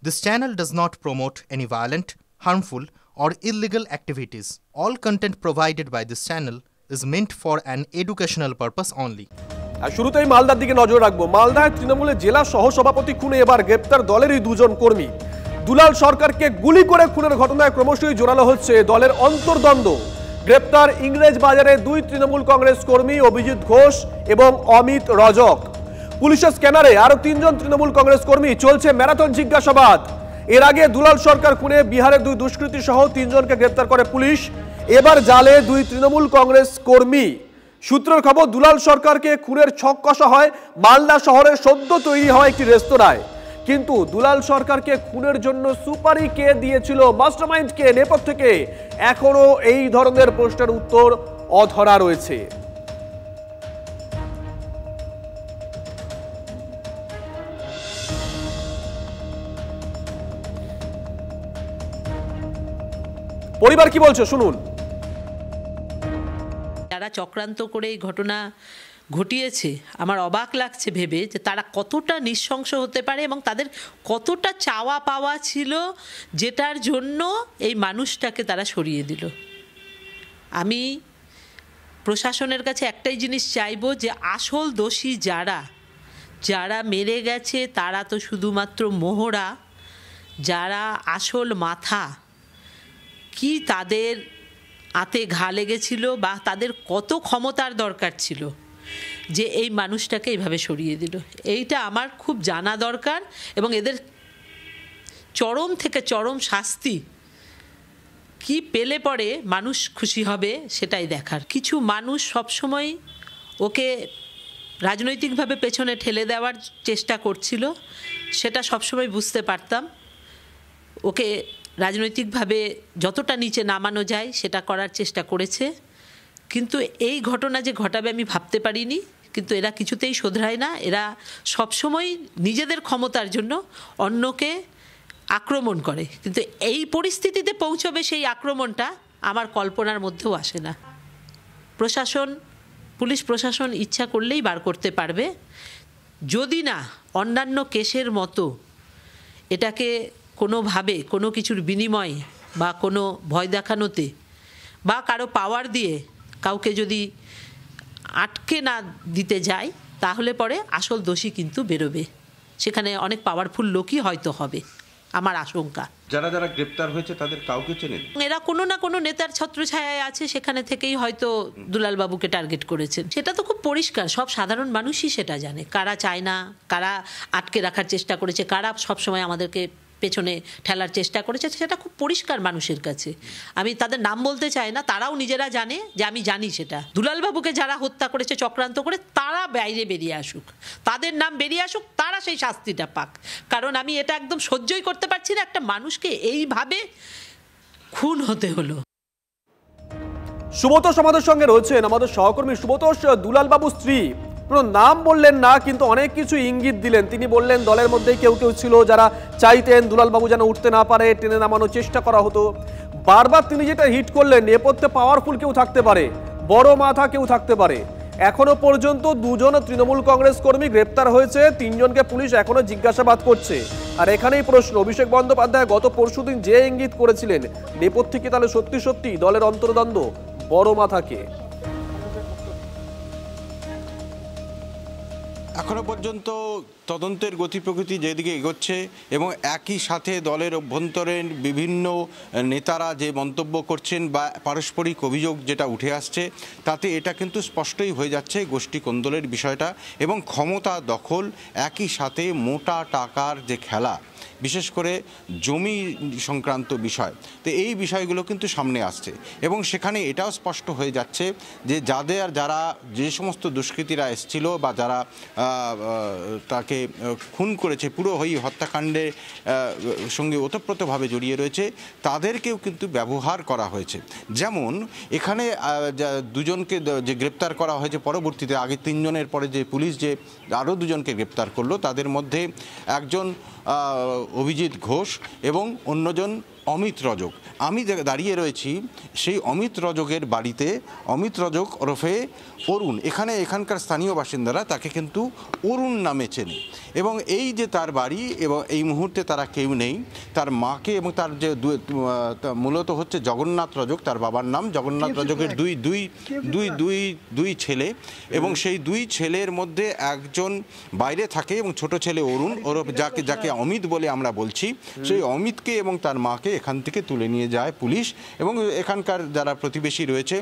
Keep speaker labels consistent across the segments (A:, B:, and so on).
A: This channel does not promote any violent, harmful, or illegal activities. All content provided by this channel is meant for an educational purpose only.
B: আর শুরুতেই মালদার দিকে নজর রাখবো। মালদায় তৃণমূলের জেলা সহসভাপতি খুনে এবার গ্রেপ্তার দলেরই দুজন কর্মী। দুলাল সরকারকে গুলি করে খুনের ঘটনায় ক্রমশই জোরালো হচ্ছে দলের অন্তর্দ্বন্দ্ব। গ্রেপ্তার ইংরেজ বাজারে দুই তৃণমূল কংগ্রেস কর্মী অভিজিৎ ঘোষ এবং অমিত রজক। পুলিশের স্ক্যানারে আরো তিনজন তৃণমূল কংগ্রেস কর্মী। চলছে ম্যারাথন জিজ্ঞাসাবাদ। এর আগে দুলাল সরকার খুনে বিহারের দুই দুষ্কৃতী সহ তিনজনকে গ্রেপ্তার করে পুলিশ। এবার জালে দুই তৃণমূল কংগ্রেস কর্মী। সূত্রের খবর, দুলাল সরকারকে খুনের ছক কষা হয় মালদা শহরের সদ্য তৈরি হওয়া একটি রেস্তোরাঁয়। কিন্তু দুলাল সরকারকে খুনের জন্য সুপারি কে দিয়েছিল, মাস্টারমাইন্ড কে, নেপথ্যে কে, এখনো এই ধরনের প্রশ্নের উত্তর অধরা রয়েছে। পরিবার কি বলছে শুনুন।
C: যারা চক্রান্ত করে এই ঘটনা ঘটিয়েছে, আমার অবাক লাগছে ভেবে যে তারা কতটা নৃশংস হতে পারে এবং তাদের কতটা চাওয়া পাওয়া ছিল, যেটার জন্য এই মানুষটাকে তারা সরিয়ে দিল। আমি প্রশাসনের কাছে একটাই জিনিস চাইবো, যে আসল দোষী যারা মেরে গেছে তারা তো শুধুমাত্র মোহরা। যারা আসল মাথা, কি তাদের হাতে ঘা লেগেছিল বা তাদের কত ক্ষমতার দরকার ছিল যে এই মানুষটাকে এইভাবে সরিয়ে দিল, এইটা আমার খুব জানা দরকার। এবং এদের চরম থেকে চরম শাস্তি কি পেলে পরে মানুষ খুশি হবে সেটাই দেখার। কিছু মানুষ সবসময় ওকে রাজনৈতিকভাবে পেছনে ঠেলে দেওয়ার চেষ্টা করছিল, সেটা সবসময় বুঝতে পারতাম। ওকে রাজনৈতিকভাবে যতটা নিচে নামানো যায় সেটা করার চেষ্টা করেছে, কিন্তু এই ঘটনা যে ঘটাবে আমি ভাবতে পারিনি। কিন্তু এরা কিছুতেই শোধরায় না। এরা সবসময় নিজেদের ক্ষমতার জন্য অন্যকে আক্রমণ করে, কিন্তু এই পরিস্থিতিতে পৌঁছবে সেই আক্রমণটা আমার কল্পনার মধ্যেও আসে না। পুলিশ প্রশাসন ইচ্ছা করলেই বার করতে পারবে, যদি না অন্যান্য কেসের মতো এটাকে কোনোভাবে কোনো কিছুর বিনিময়ে বা কোনো ভয় দেখানোতে বা কারো পাওয়ার দিয়ে কাউকে যদি আটকে না দিতে যায়, তাহলে পরে আসল দোষী কিন্তু বেরোবে। সেখানে অনেক পাওয়ারফুল লোকই হয়তো হবে, আমার আশঙ্কা।
D: যারা যারা গ্রেপ্তার হয়েছে তাদের কাউকে চেনেন?
C: এরা কোনো না কোনো নেতার ছত্রছায়ায় আছে, সেখানে থেকেই হয়তো দুলালবাবুকে টার্গেট করেছেন। সেটা তো খুব পরিষ্কার, সব সাধারণ মানুষই সেটা জানে। কারা চায় না, কারা আটকে রাখার চেষ্টা করেছে, কারা সবসময় আমাদেরকে পেছনে ঠেলার চেষ্টা করেছে, সেটা খুব পরিষ্কার মানুষের কাছে। আমি তাদের নাম বলতে চাই না, তারাও নিজেরা জানে যে আমি জানি সেটা। দুলালবাবুকে যারা হত্যা করেছে চক্রান্ত করে, তারা বাইরে বেরিয়ে আসুক, তাদের নাম বেরিয়ে আসুক, তারা সেই শাস্তিটা পাক। কারণ আমি এটা একদম সহ্যই করতে পারছি না, একটা মানুষকে এইভাবে খুন হতে হলো।
B: সুব্রতোষ আমাদের সঙ্গে রয়েছেন, আমাদের সহকর্মী। সুব্রতোষ, দুলালবাবুর স্ত্রী কোনো নাম বললেন না, কিন্তু অনেক কিছু ইঙ্গিত দিলেন। তিনি বললেন দলের মধ্যেই কেউ কেউ ছিল যারা চাইতেন দুলালবাবু যেন উঠতে না পারে, টেনে নামানোর চেষ্টা করা হতো। বারবার তিনি যেটা হিট করলেন, নেপথ্যে পাওয়ারফুল কেউ থাকতে পারে, বড় মাথা কেউ থাকতে পারে। এখনো পর্যন্ত দুজন তৃণমূল কংগ্রেস কর্মী গ্রেপ্তার হয়েছে, তিনজনকে পুলিশ এখনো জিজ্ঞাসাবাদ করছে। আর এখানেই প্রশ্ন, অভিষেক বন্দ্যোপাধ্যায় গত পরশুদিন যে ইঙ্গিত করেছিলেন, নেপথ্যে কি তাহলে সত্যি সত্যি দলের অন্তর্দ্বন্দ্ব, বড় মাথাকে?
D: এখনো পর্যন্ত তদন্তের গতি প্রকৃতি যেদিকে এগোচ্ছে এবং একই সাথে দলের অভ্যন্তরীণ বিভিন্ন নেতারা যে মন্তব্য করছেন বা পারস্পরিক অভিযোগ যেটা উঠে আসছে, তাতে এটা কিন্তু স্পষ্টই হয়ে যাচ্ছে গোষ্ঠী কোন্দলের বিষয়টা এবং ক্ষমতা দখল, একই সাথে মোটা টাকার যে খেলা, বিশেষ করে জমি সংক্রান্ত বিষয়। তো এই বিষয়গুলো কিন্তু সামনে আসছে এবং সেখানে এটাও স্পষ্ট হয়ে যাচ্ছে যে যারা যে সমস্ত দুষ্কৃতীরা এসেছিল বা যারা তাকে খুন করেছে, পুরো এই হত্যাকাণ্ডের সঙ্গে ওতপ্রোতভাবে জড়িয়ে রয়েছে, তাদেরকেও কিন্তু ব্যবহার করা হয়েছে। যেমন এখানে দুজনকে যে গ্রেপ্তার করা হয়েছে পরবর্তীতে, আগে তিনজনের পরে যে পুলিশ যে আরও দুজনকে গ্রেপ্তার করলো, তাদের মধ্যে একজন অভিজিৎ ঘোষ এবং অন্যজন অমিত রজক। আমি দাঁড়িয়ে রয়েছি সেই অমিত রজকের বাড়িতে। অমিত রজক ওরফে অরুণ, এখানকার স্থানীয় বাসিন্দারা তাকে কিন্তু অরুণ নামে চেনে, এবং এই যে তার বাড়ি, এবং এই মুহূর্তে তারা কেউ নেই। তার মাকে এবং তার যে মূলত হচ্ছে জগন্নাথ রজক, তার বাবার নাম জগন্নাথ রজকের দুই ছেলে, এবং সেই দুই ছেলের মধ্যে একজন বাইরে থাকে এবং ছোট ছেলে অরুণ ওরফে যাকে অমিত বলে আমরা বলছি, সেই অমিতকে এবং তার মাকে এখান থেকে তুলে নিয়ে যায় পুলিশ। এবং এখানকার যারা প্রতিবেশী রয়েছে,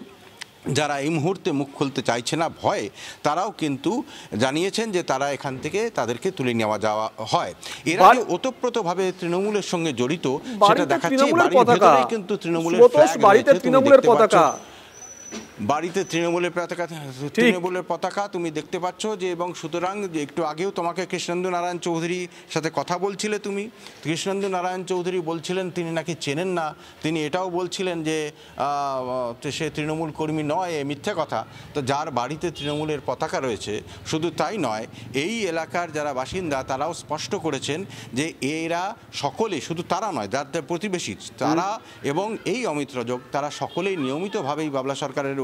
D: যারা এই মুহূর্তে মুখ খুলতে চাইছে না ভয়ে, তারাও কিন্তু জানিয়েছেন যে তারা এখান থেকে তাদেরকে তুলে নেওয়া যাওয়া হয়। এরা যে ওতপ্রোতভাবে তৃণমূলের সঙ্গে জড়িত সেটা দেখাচ্ছে। কিন্তু তৃণমূলের বাড়িতে তৃণমূলের পতাকা তুমি দেখতে পাচ্ছ যে, এবং সুতরাং যে একটু আগেও তোমাকে কৃষ্ণেন্দু নারায়ণ চৌধুরীর সাথে কথা বলছিলে তুমি, কৃষ্ণেন্দু নারায়ণ চৌধুরী বলছিলেন তিনি নাকি চেনেন না, তিনি এটাও বলছিলেন যে সে তৃণমূল কর্মী নয়, এ মিথ্যে কথা। তো যার বাড়িতে তৃণমূলের পতাকা রয়েছে, শুধু তাই নয়, এই এলাকার যারা বাসিন্দা তারাও স্পষ্ট করেছেন যে এরা সকলে, শুধু তারা নয়, যাদের প্রতিবেশী তারা এবং এই অমিত রজক, তারা সকলেই নিয়মিতভাবেই বাবলা সরকারের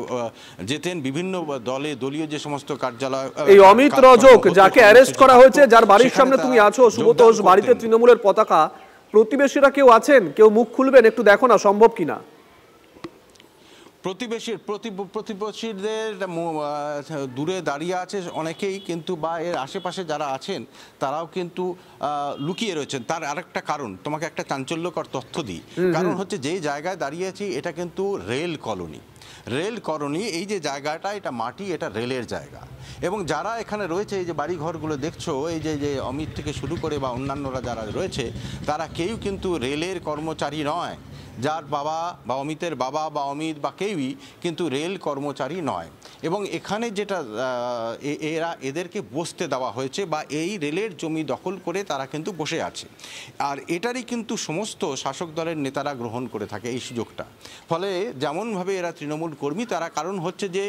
D: যেতেন বিভিন্ন দলীয় যে সমস্ত কার্যালয়।
B: এই অমিত রজক যাকে অ্যারেস্ট করা হয়েছে, যার বাড়ির সামনে তুমি আছো সুব্রতোষ, বাড়িতে তৃণমূলের পতাকা, প্রতিবেশীরা কেউ আছেন, কেউ মুখ খুলবেন, একটু দেখো না সম্ভব কিনা।
D: প্রতিবেশীদের দূরে দাঁড়িয়ে আছে অনেকেই, কিন্তু বা এর আশেপাশে যারা আছেন তারাও কিন্তু লুকিয়ে রয়েছেন। তার আরেকটা কারণ, তোমাকে একটা চাঞ্চল্যকর তথ্য দিই। কারণ হচ্ছে যেই জায়গায় দাঁড়িয়ে আছি এটা কিন্তু রেল কলোনি। এই যে জায়গাটা, এটা মাটি, এটা রেলের জায়গা। এবং যারা এখানে রয়েছে, এই যে বাড়িঘরগুলো দেখছো, এই যে অমিত থেকে শুরু করে বা অন্যান্যরা যারা রয়েছে, তারা কেউ কিন্তু রেলের কর্মচারী নয়। যার বাবা বা অমিতের বাবা বা অমিত বা কেউই কিন্তু রেল কর্মচারী নয়। এবং এখানে যেটা এদেরকে বসতে দেওয়া হয়েছে, বা এই রেলের জমি দখল করে তারা কিন্তু বসে আছে, আর এটারই কিন্তু সমস্ত শাসক দলের নেতারা গ্রহণ করে থাকে এই সুযোগটা। ফলে যেমনভাবে এরা তৃণমূল কর্মী, তারা কারণ হচ্ছে যে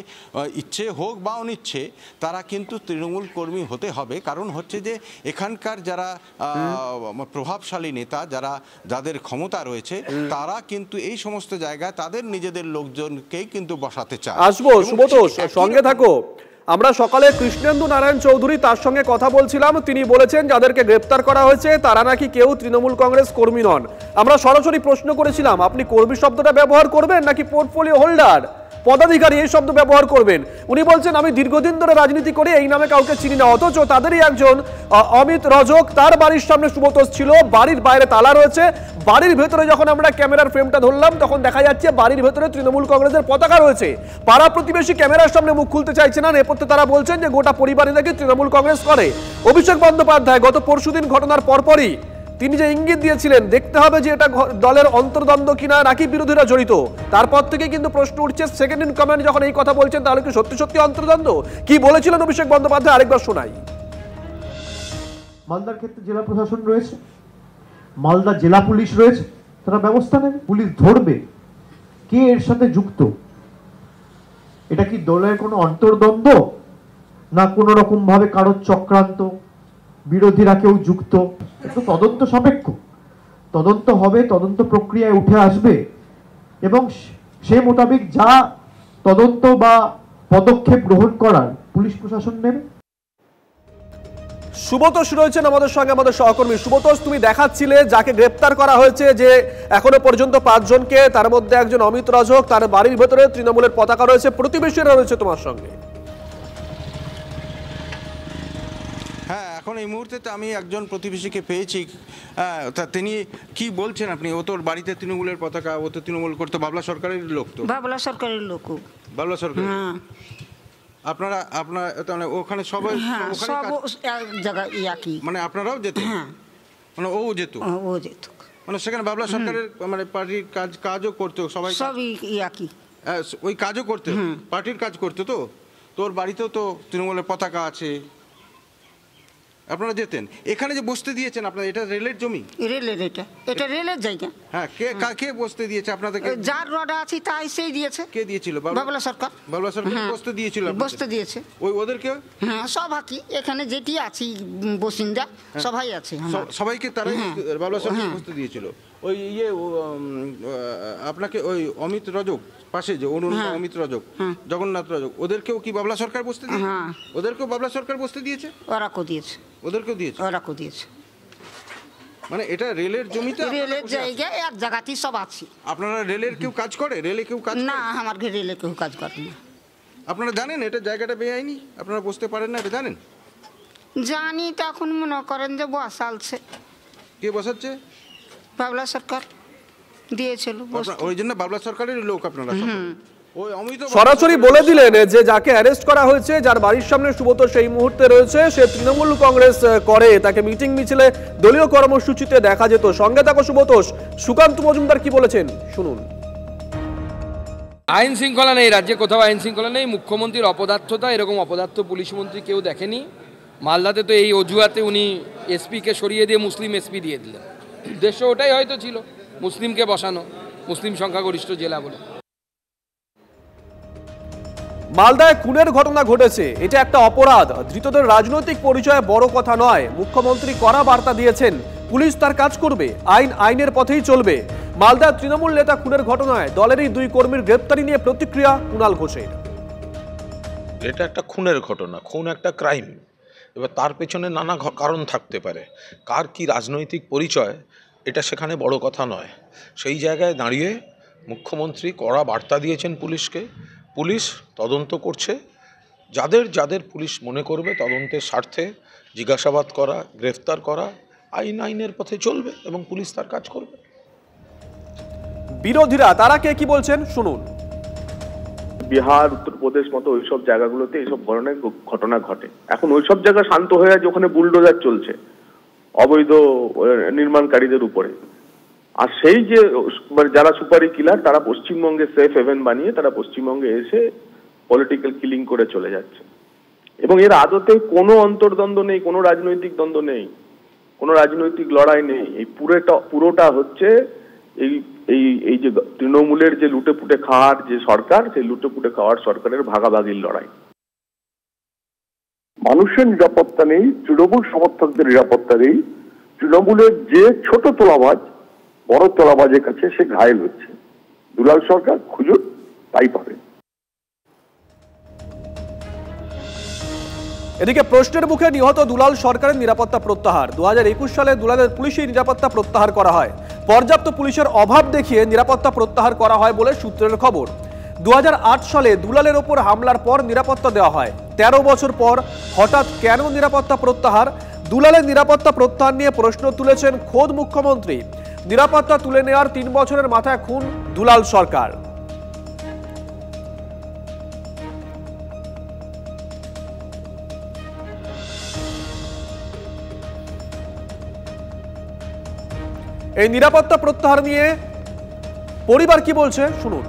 D: ইচ্ছে হোক বা অনিচ্ছে তারা কিন্তু তৃণমূল কর্মী হতে হবে। কারণ হচ্ছে যে এখানকার যারা প্রভাবশালী নেতা, যাদের ক্ষমতা রয়েছে, তারা কিন্তু এই সমস্ত জায়গায় তাদের নিজেদের লোকজনকেই কিন্তু বসাতে চায়।
B: আসবো সুব্রতোষ, সঙ্গে থাকো। আমরা সকালে কৃষ্ণেন্দু নারায়ণ চৌধুরী, তার সঙ্গে কথা বলছিলাম। তিনি বলেছেন যাদেরকে গ্রেপ্তার করা হয়েছে তারা নাকি কেউ তৃণমূল কংগ্রেস কর্মী নন। আমরা সরাসরি প্রশ্ন করেছিলাম, আপনি কর্মী শব্দটা ব্যবহার করবেন নাকি পোর্টফোলিও হোল্ডার, পদাধিকারী এই শব্দ ব্যবহার করবেন? উনি বলছেন আমি দীর্ঘদিন ধরে রাজনীতি করি, এই নামে কাউকে চিনি না। অথচ তাদেরই একজন অমিত রজক, তার বাড়ির সামনে সুব্রতোষ ছিল, বাড়ির বাইরে তালা রয়েছে, বাড়ির ভেতরে যখন আমরা ক্যামেরার ফ্রেমটা ধরলাম তখন দেখা যাচ্ছে বাড়ির ভেতরে তৃণমূল কংগ্রেসের পতাকা রয়েছে। পাড়া প্রতিবেশী ক্যামেরার সামনে মুখ খুলতে চাইছে না, নেপথ্যে তারা বলছেন যে গোটা পরিবারই নাকি তৃণমূল কংগ্রেস করে। অভিষেক বন্দ্যোপাধ্যায় গত পরশুদিন ঘটনার পরপরই তিনি যে ইঙ্গিত দিয়েছিলেন, দেখতে হবে যে এটা দলের অন্তর্দ্বন্দ্ব কিনা নাকি বিরোধীরা জড়িত, তারপর থেকে কিন্তু প্রশ্ন উঠছে সেকেন্ড ইন কমান্ড যখন এই কথা বলছেন তাহলে কি সত্যি সত্যি অন্তর্দ্বন্দ্ব? কি বলেছিলেন অভিষেক বন্দ্যোপাধ্যায় আরেকবার শোনাই।
E: মালদার ক্ষেত্রে জেলা প্রশাসন রয়েছে, মালদা জেলা পুলিশ রয়েছে, তারা ব্যবস্থা নেবে, পুলিশ ধরবে কে এর সাথে যুক্ত। এটা কি দলের কোনো অন্তর্দ্বন্দ্ব, না কোনো রকম ভাবে কারোর চক্রান্ত, বিরোধীরা কেউ যুক্ত? একটু তদন্ত সাপেক্ষ, তদন্ত হবে, তদন্ত প্রক্রিয়ায় উঠে আসবে এবং সে মোতাবেক যা তদন্ত বা পদক্ষেপ গ্রহণ করার পুলিশ প্রশাসন নেবে।
B: সুব্রতোষ রয়েছেন আমাদের সঙ্গে, আমাদের সহকর্মী। সুব্রতোষ, তুমি দেখাচ্ছিলে যাকে গ্রেপ্তার করা হয়েছে, যে এখনো পর্যন্ত 5 জনকে, তার মধ্যে একজন অমিত রজক, তার বাড়ির ভেতরে তৃণমূলের পতাকা রয়েছে, প্রতিবেশীরা রয়েছে তোমার সঙ্গে।
D: হ্যাঁ, এখন এই মুহূর্তে আমি একজন প্রতিবেশীকে পেয়েছি। তা তিনি কি বলছেন? আপনি ও তোর বাড়িতে তৃণমূলের পতাকা, ও তো তৃণমূল করতো, বাবলা সরকারের লোক, তো বাবলা সরকারের লোক, বাবলা সরকার। আপনারা ওখানে সবাই মানে আপনারাও যেতেন, মানে ও যেত, মানে সেখানে বাবলা সরকারের মানে পার্টির কাজও করতো, সবাই ওই কাজও করতে, পার্টির কাজ করতো। তো তোর বাড়িতেও তো তৃণমূলের পতাকা আছে, আপনারা যেতেন। এখানে যে বসতে দিয়েছেন আপনারা, এটা রেলের জমি,
F: এটা রেলের জায়গা।
D: হ্যাঁ, কে বসতে দিয়েছে আপনাদেরকে?
F: যার রডা আছে তাই সেই দিয়েছে।
D: কে দিয়েছিল? বাবলা সরকার বসতে দিয়েছিল,
F: বসতে দিয়েছে
D: ওদেরকে।
F: হ্যাঁ, সব হাকি এখানে যেটি আছি বাসিন্দা সবাই আছে,
D: সবাইকে তারা বাবলা সরকার বসতে দিয়েছিল। ওই আপনাকে ওই অমিত রজক পাশে যে অমিত রজক, জগন্নাথ রজক, ওদেরকেও কি বাবলা সরকার বসতে দিয়েছে? ওদেরকেও বাবলা সরকার বসতে দিয়েছে? ওদেরকেও দিয়েছে। মানে এটা রেলের জমিতে,
F: রেলের জায়গায় এক জায়গাতেই সব আছে।
D: আপনারা রেলের কেউ কাজ করে? রেলে কেউ কাজ
F: না, আমার রেলে কেউ কাজ করে না।
D: আপনারা জানেন এটা জায়গাটা বেআইনি, আপনারা বসতে পারেন না, এটা জানেন?
F: জানি, তখন মনে করেন যে বসালছে।
D: কে বসাচ্ছে?
F: বাবলা সরকার দিয়েছিল,
D: ওই জন্য বাবলা সরকারের লোক আপনারা।
B: সরাসরি বলে দিলেন যে যাকে অ্যারেস্ট করা হয়েছে, যার বাড়ির সামনে সুব্রত সেই মুহূর্তে রয়েছে, সে তৃণমূল কংগ্রেস করে। তাকে মিটিং মিছিলে দলীয় কর্মসূচিতে দেখা যেত। সঙ্গে থাকো সুব্রত। সুকান্ত মজুমদার কি বলেছেন শুনুন।
G: আইন শৃঙ্খলা নেই রাজ্যে, কোথাও আইন শৃঙ্খলা নেই। মুখ্যমন্ত্রীর অপদার্থতা, এরকম অপদার্থ পুলিশ মন্ত্রী কেউ দেখেনি। মালদাতে তো এই অজুহাতে উনি এসপিকে সরিয়ে দিয়ে মুসলিম এসপি দিয়ে দিলেন। উদ্দেশ্য ওটাই হয়তো ছিল, মুসলিমকে বসানো, মুসলিম সংখ্যাগরিষ্ঠ জেলা বলে।
B: মালদায় খুনের ঘটনা ঘটেছে, এটা একটা অপরাধ। ধৃতদের রাজনৈতিক পরিচয় বড় কথা নয়। মুখ্যমন্ত্রী কড়া বার্তা দিয়েছেন, পুলিশ তার কাজ করবে, আইনের পথেই চলবে। মালদার তৃণমূল নেতা খুনের ঘটনায় দলেরই 2 কর্মীর গ্রেপ্তারি নিয়ে প্রতিক্রিয়া কুণাল ঘোষের।
H: এটা একটা খুনের ঘটনা, খুন একটা ক্রাইম। এবার তার পেছনে নানা কারণ থাকতে পারে, কার কি রাজনৈতিক পরিচয় এটা সেখানে বড় কথা নয়। সেই জায়গায় দাঁড়িয়ে মুখ্যমন্ত্রী কড়া বার্তা দিয়েছেন পুলিশকে। পুলিশ তদন্ত করছে, যাদের পুলিশ মনে করবে তদন্তের স্বার্থে জিজ্ঞাসাবাদ করা, গ্রেফতার করা, আইনের পথে চলবে এবং পুলিশ তার কাজ করবে।
B: বিরোধীরা তারা কে কি বলছেন শুনুন।
I: বিহার, উত্তরপ্রদেশ মতো ওইসব জায়গাগুলোতে এইসব ধরনের ঘটনা ঘটে। এখন ওইসব জায়গা শান্ত হয়ে আছে, ওখানে বুলডোজার চলছে অবৈধ নির্মাণকারীদের উপরে। আর সেই যে যারা সুপারি কিলার, তারা পশ্চিমবঙ্গে সেফ হেভেন বানিয়ে তারা পশ্চিমবঙ্গে এসে পলিটিক্যাল কিলিং করে চলে যাচ্ছে। এবং এর আদতে কোনো অন্তর্দ্বন্দ্ব নেই, কোনো রাজনৈতিক দ্বন্দ্ব নেই, কোনো রাজনৈতিক লড়াই নেই। এই পুরোটা হচ্ছে এই যে তৃণমূলের যে লুটেপুটে খাওয়ার যে সরকার, সেই লুটেপুটে খাওয়ার সরকারের ভাগাভাগির লড়াই। মানুষের নিরাপত্তা নেই, তৃণমূল সমর্থকদের নিরাপত্তা নেই। তৃণমূলের যে ছোট তোলাবাজ বড় তোলাবাজের কাছে সে ঘায়েল হচ্ছে। দুলাল সরকার খুঁজুন, তাই পাবে।
B: এদিকে প্রশ্নের মুখে নিহত দুলাল সরকারের নিরাপত্তা প্রত্যাহার। 2021 সালে দুলালের পুলিশি নিরাপত্তা প্রত্যাহার করা হয়। পর্যাপ্ত পুলিশের অভাব দেখিয়ে নিরাপত্তা প্রত্যাহার করা হয় বলে সূত্রের খবর। 2008 সালে দুলালের ওপর হামলার পর নিরাপত্তা দেওয়া হয়। 13 বছর পর হঠাৎ কেন নিরাপত্তা প্রত্যাহার? দুলালের নিরাপত্তা প্রত্যাহার নিয়ে প্রশ্ন তুলেছেন খোদ মুখ্যমন্ত্রী। নিরাপত্তা তুলে নেওয়ার 3 বছরের মাথায় খুন দুলাল সরকার। এই নিরাপত্তা প্রত্যাহার নিয়ে পরিবার কি বলছে শুনুন।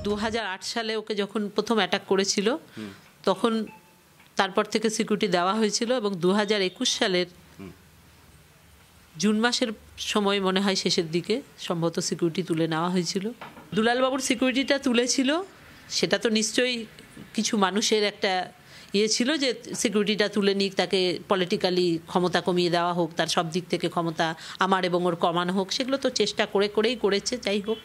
C: 2008 সালে ওকে যখন প্রথম অ্যাটাক করেছিল, তখন তারপর থেকে সিকিউরিটি দেওয়া হয়েছিল এবং 2021 সালের জুন মাসের সময় মনে হয় শেষের দিকে সম্ভবত সিকিউরিটি তুলে নেওয়া হয়েছিল। দুলালবাবুর সিকিউরিটিটা তুলেছিল, সেটা তো নিশ্চয়ই কিছু মানুষের একটা ছিল যে সিকিউরিটিটা তুলে নিক, তাকে পলিটিক্যালি ক্ষমতা কমিয়ে দেওয়া হোক, তার সব দিক থেকে ক্ষমতা আমার এবং ওর কমানো হোক, সেগুলো তো চেষ্টা করেই করেছে। যাই হোক,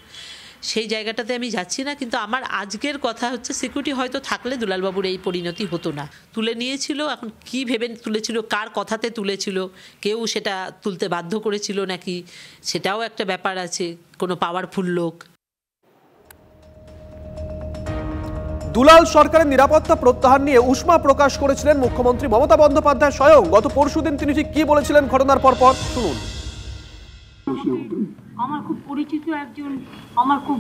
C: সেই জায়গাটাতে আমি যাচ্ছি না, কিন্তু আমার আজকের কথা হচ্ছে সিকিউরিটি হয়তো থাকলে দুলালবাবুর এই পরিণতি হতো না। তুলে নিয়েছিল, এখন কি ভেবে তুলেছিল, কার কথাতে তুলেছিল, কেউ সেটা তুলতে বাধ্য করেছিল নাকি, সেটাও একটা ব্যাপার আছে, কোনো পাওয়ারফুল লোক।
B: দুলাল সরকারের নিরাপত্তা প্রত্যাহার নিয়ে উষ্মা প্রকাশ করেছিলেন মুখ্যমন্ত্রী মমতা বন্দ্যোপাধ্যায় স্বয়ং। গত পরশুদিন তিনি ঠিক কি বলেছিলেন ঘটনার পর শুনুন।
J: আমার খুব পরিচিত একজন, আমার খুব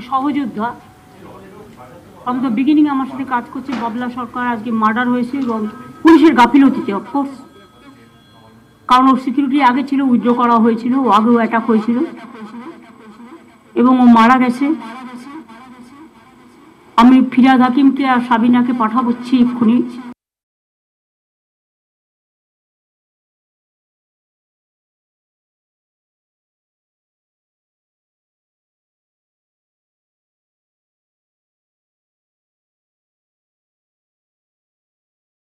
J: সহযোদ্ধা, ফ্রম দ্য বিগিনিং আমার সাথে কাজ করছে। বাবলা সরকার আজকে মার্ডার হয়েছে এবং পুলিশের গাফিলতিতে, অফকোর্স, কারণ ওর সিকিউরিটি আগে ছিল, উইথড্র করা হয়েছিল, ও আগেও অ্যাটাক হয়েছিল এবং ও মারা গেছে। আমি ফিরাদ হাকিমকে আর সাবিনাকে পাঠাচ্ছি এক্ষুনি।